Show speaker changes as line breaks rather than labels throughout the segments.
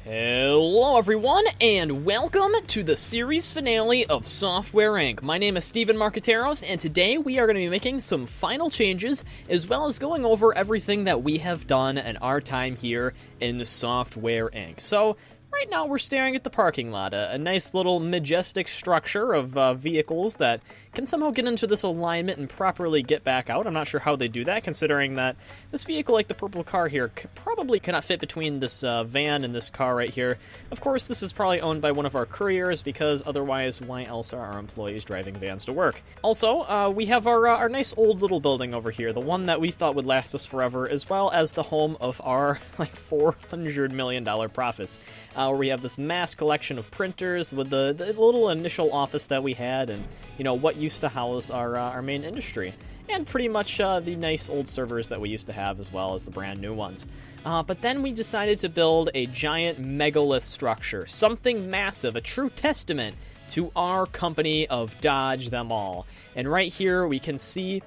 Hello everyone, and welcome to the series finale of Software Inc. My name is Steven Marqueteros, and today we are going to be making some final changes, as well as going over everything that we have done in our time here in Software Inc. So, right now we're staring at the parking lot, a nice little majestic structure of vehicles that can somehow get into this alignment and properly get back out. I'm not sure how they do that, considering that this vehicle, like the purple car here, probably cannot fit between this van and this car right here. Of course, this is probably owned by one of our couriers, because otherwise, why else are our employees driving vans to work? Also, we have our nice old little building over here, the one that we thought would last us forever, as well as the home of our, like, $400 million profits. Where we have this mass collection of printers with the little initial office that we had, and, you know, what used to house our main industry. And pretty much the nice old servers that we used to have, as well as the brand new ones. But then we decided to build a giant megalith structure, something massive, a true testament to our company of Dodge Them All. And right here we can see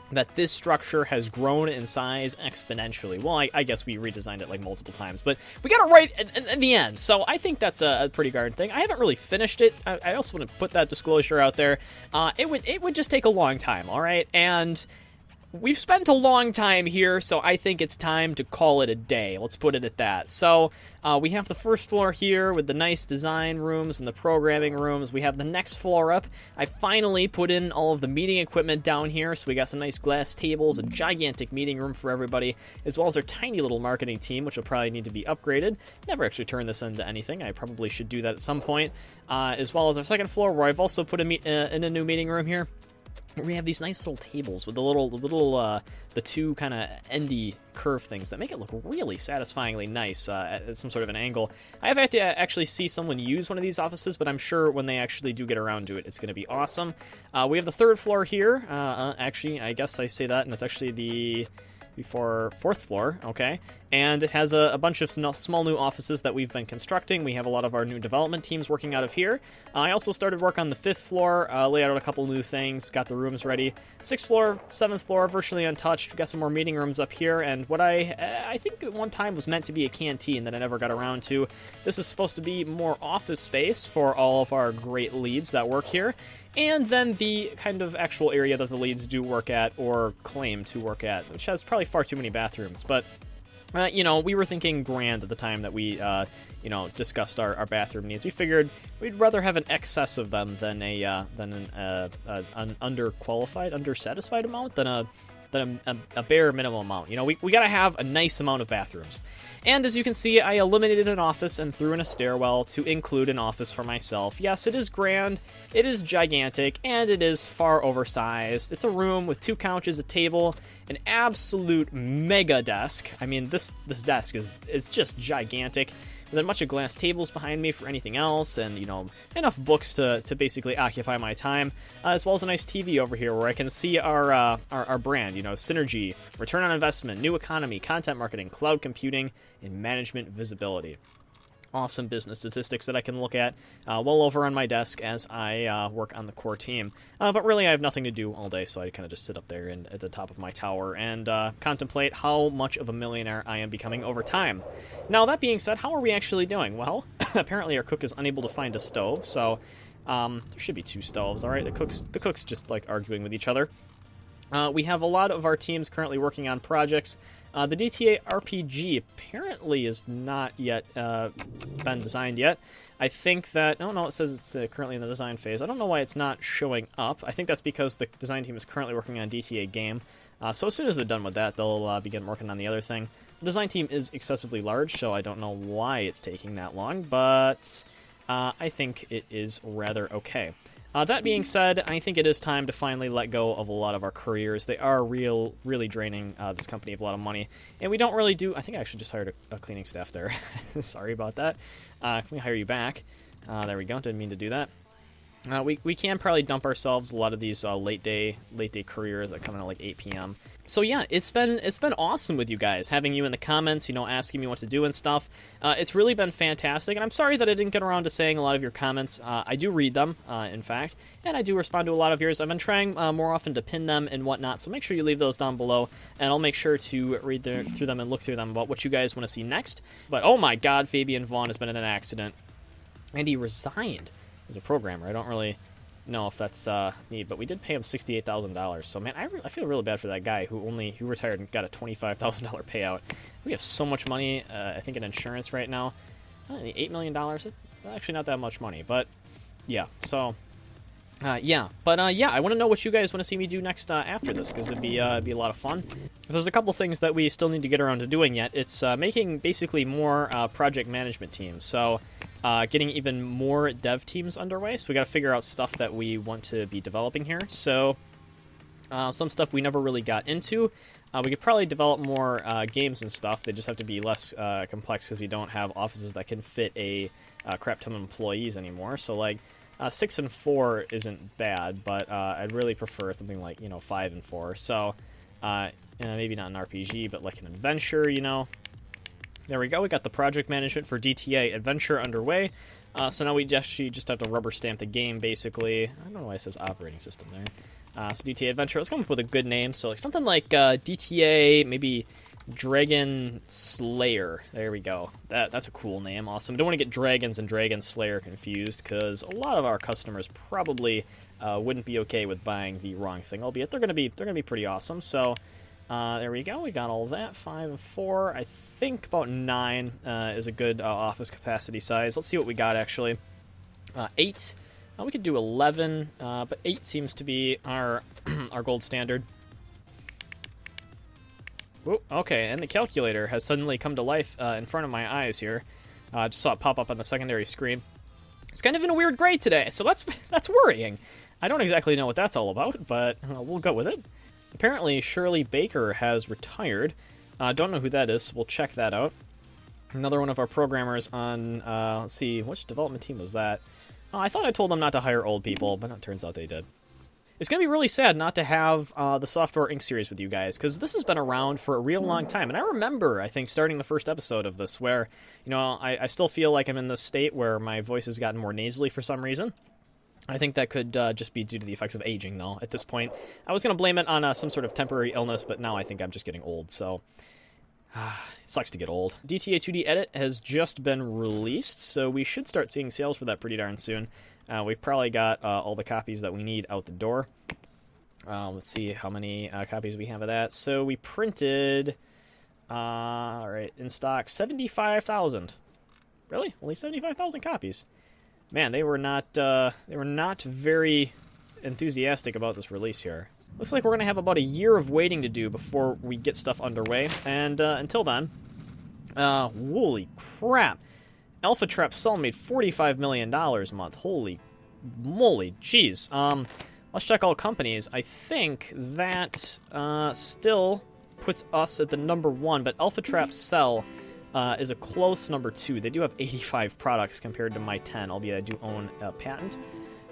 that this structure has grown in size exponentially. Well, I guess we redesigned it like multiple times, but we got it right in the end, so I think that's a pretty darn thing. I haven't really finished it. I also want to put that disclosure out there. It would just take a long time, all right? And we've spent a long time here, so I think it's time to call it a day. Let's put it at that. So, we have the first floor here with the nice design rooms and the programming rooms. We have the next floor up. I finally put in all of the meeting equipment down here, so we got some nice glass tables, a gigantic meeting room for everybody, as well as our tiny little marketing team, which will probably need to be upgraded. Never actually turned this into anything. I probably should do that at some point. As well as our second floor, where I've also put in a new meeting room here. We have these nice little tables with the two kind of endy curve things that make it look really satisfyingly nice at some sort of an angle. I have had to actually see someone use one of these offices, but I'm sure when they actually do get around to it, it's going to be awesome. We have the third floor here. Actually, I guess I say that, and it's actually the fourth floor, okay? And it has a bunch of small new offices that we've been constructing. We have a lot of our new development teams working out of here. I also started work on the fifth floor, laid out a couple new things, got the rooms ready. Sixth floor, seventh floor, virtually untouched. We've got some more meeting rooms up here, and what I think at one time was meant to be a canteen that I never got around to. This is supposed to be more office space for all of our great leads that work here. And then the kind of actual area that the leads do work at, or claim to work at, which has probably far too many bathrooms. But, you know, we were thinking grand at the time that we, you know, discussed our bathroom needs. We figured we'd rather have an excess of them than an underqualified, undersatisfied amount than a bare minimum amount. You know, we got to have a nice amount of bathrooms. And as you can see, I eliminated an office and threw in a stairwell to include an office for myself. Yes, it is grand, it is gigantic, and it is far oversized. It's a room with 2 couches, a table, an absolute mega desk. I mean, this desk is just gigantic. With a bunch of glass tables behind me for anything else, and, you know, enough books to basically occupy my time, as well as a nice TV over here where I can see our brand, you know, synergy, return on investment, new economy, content marketing, cloud computing, and management visibility. Awesome business statistics that I can look at well over on my desk as I work on the core team. But really, I have nothing to do all day, so I kind of just sit up there at the top of my tower and contemplate how much of a millionaire I am becoming over time. Now, that being said, how are we actually doing? Well, apparently our cook is unable to find a stove, so there should be 2 stoves, all right? The cook's just, like, arguing with each other. We have a lot of our teams currently working on projects. The DTA RPG apparently is not yet been designed yet. I think that... No, it says it's currently in the design phase. I don't know why it's not showing up. I think that's because the design team is currently working on a DTA game. So as soon as they're done with that, they'll begin working on the other thing. The design team is excessively large, so I don't know why it's taking that long, but I think it is rather okay. That being said, I think it is time to finally let go of a lot of our couriers. They are really draining this company of a lot of money, and we don't really do... I think I actually just hired a cleaning staff there. Sorry about that. Can we hire you back? There we go. Didn't mean to do that. We can probably dump ourselves a lot of these late day couriers that come in at like 8 p.m. So yeah, it's been awesome with you guys, having you in the comments, asking me what to do and stuff. It's really been fantastic, and I'm sorry that I didn't get around to saying a lot of your comments. I do read them, in fact, and I do respond to a lot of yours. I've been trying more often to pin them and whatnot, so make sure you leave those down below, and I'll make sure to read through them and look through them about what you guys want to see next. But oh my god, Fabian Vaughn has been in an accident, and he resigned as a programmer. I don't really know if that's neat, but we did pay him $68,000. So man, I feel really bad for that guy who retired and got a $25,000 payout. We have so much money, I think, in insurance right now. $8 million. It's actually not that much money, but yeah. So yeah, I want to know what you guys want to see me do next after this, because it'd be a lot of fun. There's a couple things that we still need to get around to doing yet. It's making basically more project management teams. So getting even more dev teams underway. So we got to figure out stuff that we want to be developing here. So some stuff we never really got into. We could probably develop more games and stuff. They just have to be less complex because we don't have offices that can fit a crap ton of employees anymore. So like 6 and 4 isn't bad, but I'd really prefer something like 5 and 4. So maybe not an RPG, but like an adventure. There we go. We got the project management for DTA Adventure underway. So now we just have to rubber stamp the game, basically. I don't know why it says operating system there. So DTA Adventure. Let's come up with a good name. So like something like DTA, maybe Dragon Slayer. There we go. That's a cool name. Awesome. Don't want to get Dragons and Dragon Slayer confused, because a lot of our customers probably wouldn't be okay with buying the wrong thing. Albeit they're gonna be pretty awesome. So. There we go. We got all of that. 5 and 4. I think about 9 is a good office capacity size. Let's see what we got, actually. 8. We could do 11, but 8 seems to be our gold standard. Whoa, okay, and the calculator has suddenly come to life in front of my eyes here. Just saw it pop up on the secondary screen. It's kind of in a weird gray today, so that's worrying. I don't exactly know what that's all about, but we'll go with it. Apparently, Shirley Baker has retired. Don't know who that is, so we'll check that out. Another one of our programmers on, let's see, which development team was that? Oh, I thought I told them not to hire old people, but it turns out they did. It's going to be really sad not to have the Software Inc. series with you guys, because this has been around for a real long time. And I remember, I think, starting the first episode of this where, I still feel like I'm in this state where my voice has gotten more nasally for some reason. I think that could just be due to the effects of aging, though, at this point. I was going to blame it on some sort of temporary illness, but now I think I'm just getting old, so it sucks to get old. DTA 2D Edit has just been released, so we should start seeing sales for that pretty darn soon. We've probably got all the copies that we need out the door. Let's see how many copies we have of that. So we printed, all right, in stock, 75,000. Really? Only 75,000 copies. Man, they were not very enthusiastic about this release here. Looks like we're going to have about a year of waiting to do before we get stuff underway. And until then, holy crap. Alpha Trap Cell made $45 million a month. Holy moly. Jeez. Let's check all companies. I think that still puts us at the number 1, but Alpha Trap Cell is a close number 2. They do have 85 products compared to my 10, albeit I do own a patent.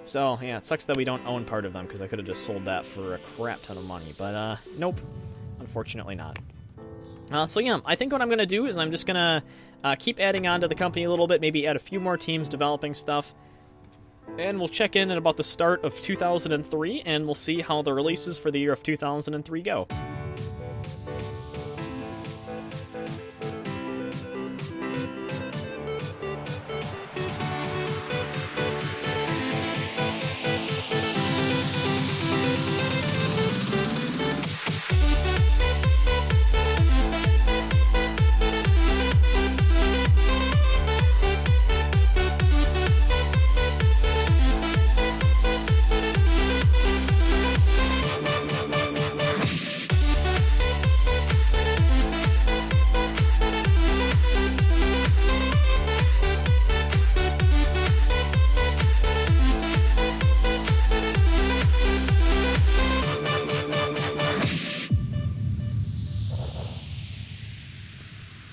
So, yeah, it sucks that we don't own part of them, because I could have just sold that for a crap ton of money. But, nope. Unfortunately not. So, yeah, I think what I'm going to do is I'm just going to keep adding on to the company a little bit, maybe add a few more teams developing stuff. And we'll check in at about the start of 2003, and we'll see how the releases for the year of 2003 go.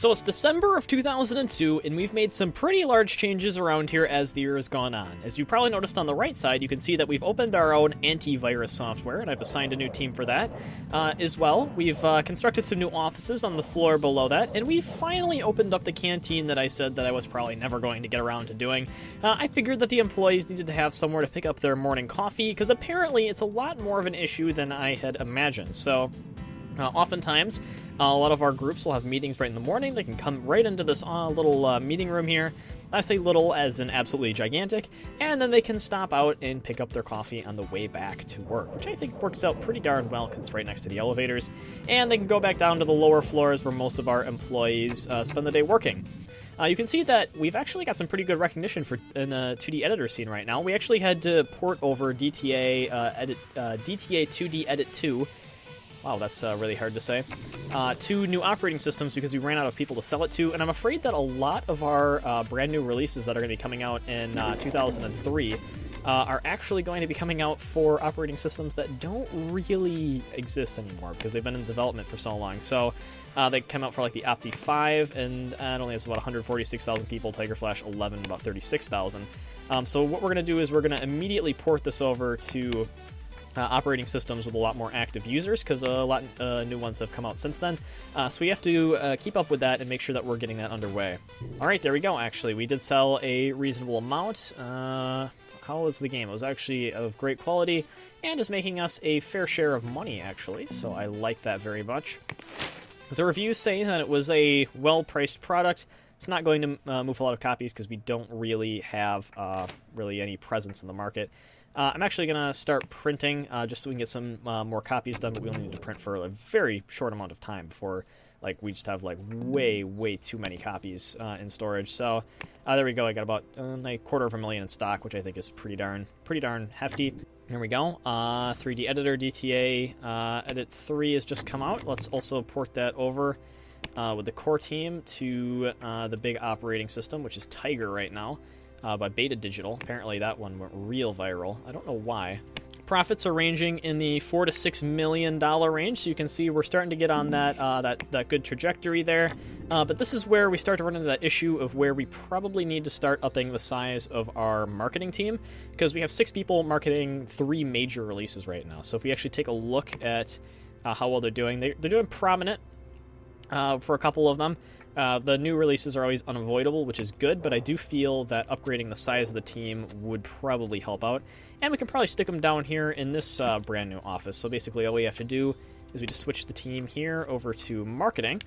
So it's December of 2002, and we've made some pretty large changes around here as the year has gone on. As you probably noticed on the right side, you can see that we've opened our own antivirus software, and I've assigned a new team for that as well. We've constructed some new offices on the floor below that, and we've finally opened up the canteen that I said that I was probably never going to get around to doing. I figured that the employees needed to have somewhere to pick up their morning coffee, because apparently it's a lot more of an issue than I had imagined. So oftentimes, a lot of our groups will have meetings right in the morning. They can come right into this little meeting room here. I say little as in absolutely gigantic. And then they can stop out and pick up their coffee on the way back to work, which I think works out pretty darn well because it's right next to the elevators. And they can go back down to the lower floors where most of our employees spend the day working. You can see that we've actually got some pretty good recognition in the 2D editor scene right now. We actually had to port over DTA 2D Edit 2. Wow, that's really hard to say. 2 new operating systems because we ran out of people to sell it to, and I'm afraid that a lot of our brand new releases that are going to be coming out in 2003 are actually going to be coming out for operating systems that don't really exist anymore because they've been in development for so long. So they come out for like the Opti 5, and it only has about 146,000 people, Tiger Flash 11, about 36,000. So what we're going to do is we're going to immediately port this over to operating systems with a lot more active users because a lot new ones have come out since then. So we have to keep up with that and make sure that we're getting that underway. All right, there we go. Actually, we did sell a reasonable amount. How was the game? It was actually of great quality and is making us a fair share of money, actually. So I like that very much. The reviews say that it was a well-priced product. It's not going to move a lot of copies because we don't really have really any presence in the market. I'm actually going to start printing just so we can get some more copies done, but we only need to print for a very short amount of time before we just have way too many copies in storage. So there we go. I got about a 250,000 in stock, which I think is pretty darn hefty. There we go. 3D Editor DTA Edit 3 has just come out. Let's also port that over with the core team to the big operating system, which is Tiger right now. By Beta Digital. Apparently that one went real viral. I don't know why. Profits are ranging in the $4 to $6 million range, so you can see we're starting to get on that good trajectory there. But this is where we start to run into that issue of where we probably need to start upping the size of our marketing team, because we have 6 people marketing 3 major releases right now. So if we actually take a look at how well they're doing, they're doing prominent for a couple of them. The new releases are always unavoidable, which is good, but I do feel that upgrading the size of the team would probably help out. And we can probably stick them down here in this brand new office. So basically all we have to do is we just switch the team here over to marketing,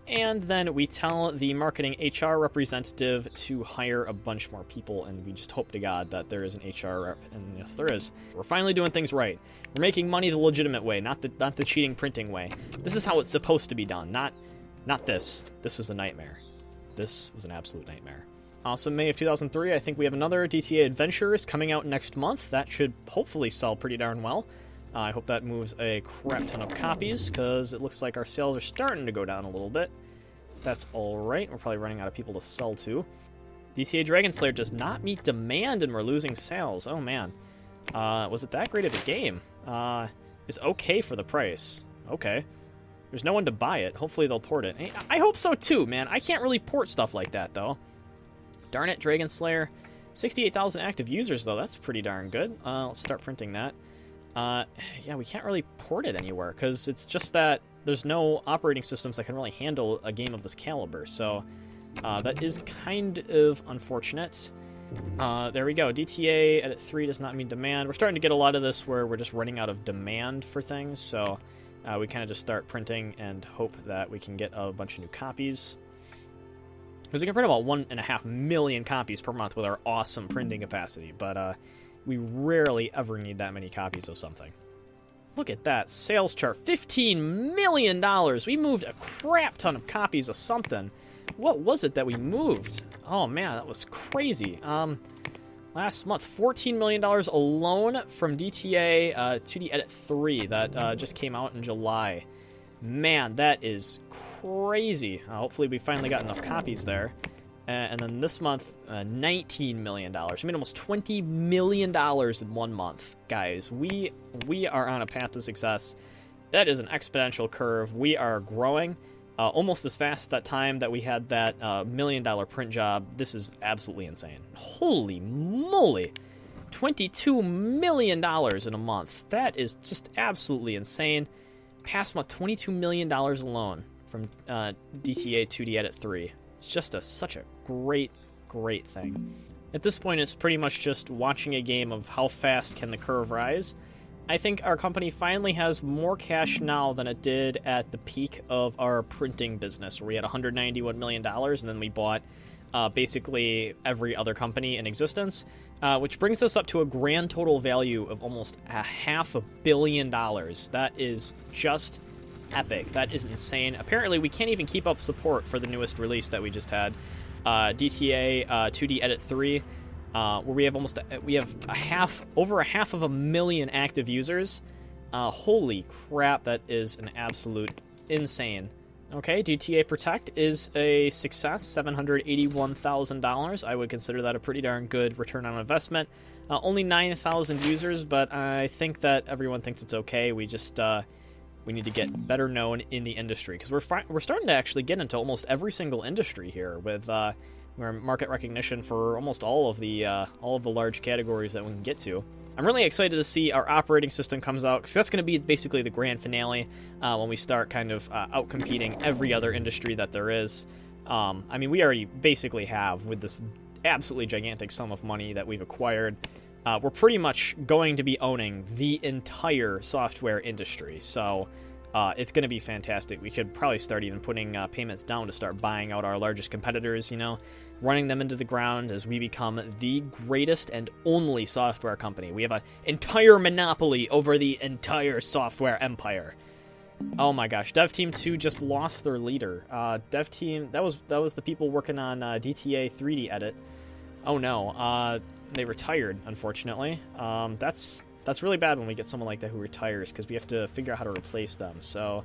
and then we tell the marketing HR representative to hire a bunch more people, and we just hope to God that there is an HR rep, and yes, there is. We're finally doing things right. We're making money the legitimate way, not the cheating printing way. This is how it's supposed to be done, not this. This was a nightmare. This was an absolute nightmare. Also, May of 2003, I think we have another DTA Adventures coming out next month. That should hopefully sell pretty darn well. I hope that moves a crap ton of copies, because it looks like our sales are starting to go down a little bit. That's alright. We're probably running out of people to sell to. DTA Dragon Slayer does not meet demand, and we're losing sales. Oh, man. Was it that great of a game? It's okay for the price. Okay. There's no one to buy it. Hopefully they'll port it. I hope so too, man. I can't really port stuff like that, though. Darn it, Dragon Slayer. 68,000 active users, though. That's pretty darn good. Let's start printing that. Yeah, we can't really port it anywhere, because it's just that there's no operating systems that can really handle a game of this caliber. So that is kind of unfortunate. There we go. DTA Edit 3 does not mean demand. We're starting to get a lot of this where we're just running out of demand for things, so we kind of just start printing and hope that we can get a bunch of new copies. Because we can print about 1.5 million copies per month with our awesome printing capacity, but we rarely ever need that many copies of something. Look at that sales chart. $15 million! We moved a crap ton of copies of something. What was it that we moved? Oh man, that was crazy. Last month, $14 million alone from DTA 2D Edit 3 that just came out in July. Man, that is crazy. Hopefully we finally got enough copies there. And then this month, $19 million. I mean, almost $20 million in 1 month. Guys, we are on a path to success. That is an exponential curve. We are growing, almost as fast that time that we had that $1 million print job. This is absolutely insane. Holy moly. $22 million in a month. That is just absolutely insane. Past month, $22 million alone from DTA 2D Edit 3. It's just such a great thing. At this point, it's pretty much just watching a game of how fast can the curve rise. I think our company finally has more cash now than it did at the peak of our printing business, where we had $191 million, and then we bought basically every other company in existence, which brings us up to a grand total value of almost $500 million. That is just epic. That is insane. Apparently, we can't even keep up support for the newest release that we just had, DTA 2D Edit 3. Where we have over 500,000 active users. Holy crap, that is an absolute insane. Okay, DTA Protect is a success, $781,000. I would consider that a pretty darn good return on investment. Only 9,000 users, but I think that everyone thinks it's okay. We just we need to get better known in the industry, because we're starting to actually get into almost every single industry here with market recognition for almost all of the large categories that we can get to. I'm really excited to see our operating system comes out, because that's going to be basically the grand finale when we start kind of out-competing every other industry that there is. I mean, we already basically have, with this absolutely gigantic sum of money that we've acquired, we're pretty much going to be owning the entire software industry. So it's going to be fantastic. We could probably start even putting payments down to start buying out our largest competitors, running them into the ground as we become the greatest and only software company. We have an entire monopoly over the entire software empire. Oh my gosh, Dev Team 2 just lost their leader. Dev Team, that was the people working on DTA 3D Edit. Oh no, they retired, unfortunately. That's really bad when we get someone like that who retires, because we have to figure out how to replace them. So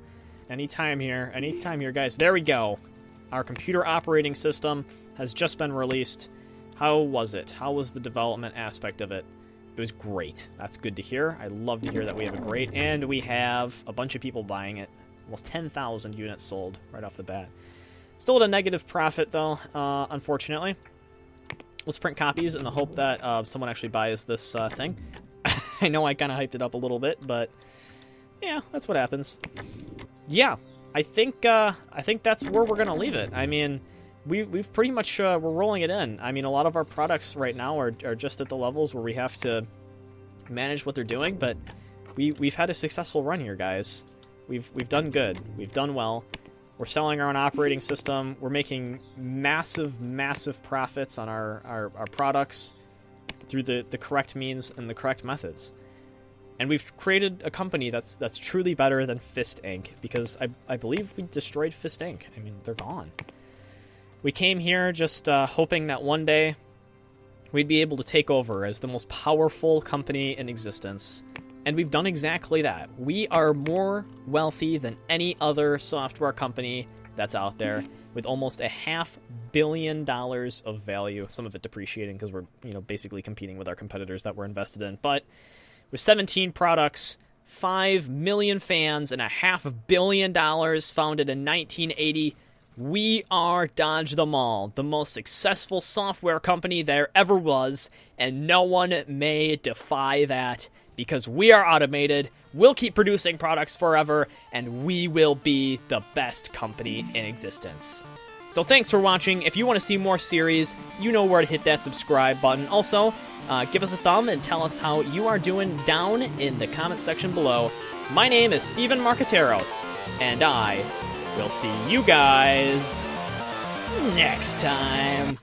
anytime here, guys. There we go. Our computer operating system has just been released. How was it? How was the development aspect of it? It was great. That's good to hear. I love to hear that we have a great, and we have a bunch of people buying it. Almost 10,000 units sold right off the bat. Still at a negative profit, though, unfortunately. Let's print copies in the hope that someone actually buys this thing. I know I kind of hyped it up a little bit, but yeah, that's what happens. Yeah, I think that's where we're gonna leave it. I mean, we've pretty much we're rolling it in. I mean, a lot of our products right now are just at the levels where we have to manage what they're doing, but we've had a successful run here, guys. We've done good. We've done well. We're selling our own operating system. We're making massive profits on our products through the correct means and the correct methods. And we've created a company that's truly better than Fist Inc., because I believe we destroyed Fist Inc. I mean, they're gone. We came here just hoping that one day we'd be able to take over as the most powerful company in existence. And we've done exactly that. We are more wealthy than any other software company that's out there, with almost $500 million of value. Some of it depreciating because we're basically competing with our competitors that we're invested in. But with 17 products, 5 million fans, and $500 million founded in 1980, we are Dodge Them All, the most successful software company there ever was, and no one may defy that, because we are automated, we'll keep producing products forever, and we will be the best company in existence. So thanks for watching. If you want to see more series, you know where to hit that subscribe button. Also, give us a thumb and tell us how you are doing down in the comment section below. My name is Steven Marqueteros, and I will see you guys next time.